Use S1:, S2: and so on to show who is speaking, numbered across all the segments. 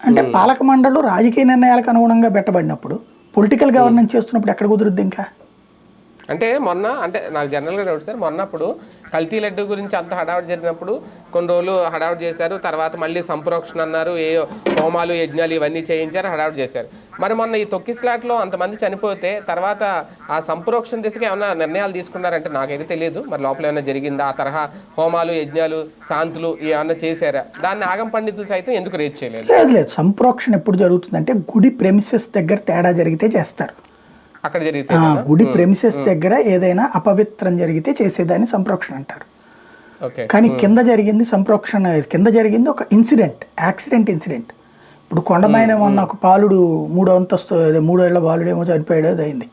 S1: అంటే పాలక మండళ్ళు రాజకీయ నిర్ణయాలకు అనుగుణంగా పెట్టబడినప్పుడు పొలిటికల్ గవర్నెన్స్ చేస్తున్నప్పుడు ఎక్కడ కుదురుద్ది ఇంకా?
S2: అంటే మొన్న అంటే నాకు జనరల్గా డౌట్ సార్, మొన్నప్పుడు కల్తీ లడ్డు గురించి అంత హడావుడి జరిగినప్పుడు కొన్ని రోజులు హడావుడి చేశారు, తర్వాత మళ్ళీ సంప్రోక్షణ అన్నారు, ఏ హోమాలు యజ్ఞాలు ఇవన్నీ చేయించారు, హడావుడి చేశారు. మరి మొన్న ఈ తొక్కిస్లాట్లో అంతమంది చనిపోతే తర్వాత ఆ సంప్రోక్షణ దిశగా ఏమైనా నిర్ణయాలు తీసుకున్నారంటే నాకైతే తెలియదు. మరి లోపల ఏమైనా జరిగిందా? ఆ తరహా హోమాలు యజ్ఞాలు శాంతులు ఏమన్నా చేశారా? దాన్ని ఆగం పండితులు సైతం ఎందుకు రేట్ చేయలేదు?
S1: లేదు, సంప్రోక్షణ ఎప్పుడు జరుగుతుందంటే గుడి ప్రెమిసెస్ దగ్గర తేడా జరిగితే చేస్తారు.
S2: అక్కడ జరిగితే
S1: గుడి ప్రెమిసెస్ దగ్గర ఏదైనా అపవిత్రం జరిగితే చేసేదాన్ని సంప్రోక్షణ అంటారు. కానీ కింద జరిగింది సంప్రోక్షణ, కింద జరిగింది ఒక ఇన్సిడెంట్, యాక్సిడెంట్ ఇన్సిడెంట్. ఇప్పుడు కొండమైన మొన్న ఒక పాలుడు 3వ అంతస్తు 3 ఏళ్ల బాలుడేమో చనిపోయాడు, అది అయింది.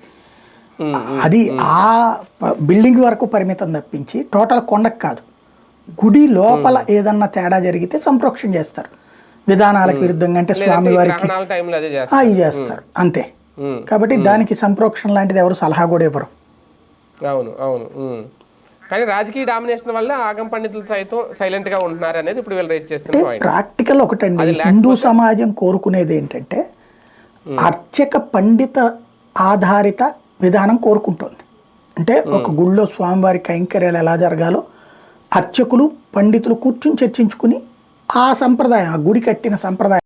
S1: అది ఆ బిల్డింగ్ వరకు పరిమితం తప్పించి టోటల్ కొండకు కాదు. గుడి లోపల ఏదన్నా తేడా జరిగితే సంప్రోక్షణ చేస్తారు, విధానాలకు విరుద్ధంగా. అంటే స్వామివారికి అవి చేస్తారు అంతే. కాబట్టి దానికి సంప్రోక్షణ లాంటిది ఎవరు సలహా కూడా ఇవ్వరు.
S2: అవును అవును. కానీ రాజకీయ డామినేషన్ వల్ల ఆగం పండితులు సైతం సైలెంట్ గా ఉంటున్నారు అనేది ఇప్పుడు వీళ్ళు రేట్ చేస్తున్నారు.
S1: ప్రాక్టికల్ ఒకటండి, హిందూ సమాజం కోరుకునేది ఏంటంటే అర్చక పండిత ఆధారిత విధానం కోరుకుంటుంది. అంటే ఒక గుళ్ళో స్వామివారి కైంకర్యాలు ఎలా జరగాలో అర్చకులు పండితులు కూర్చుని చర్చించుకుని ఆ సంప్రదాయం, ఆ గుడి కట్టిన సంప్రదాయం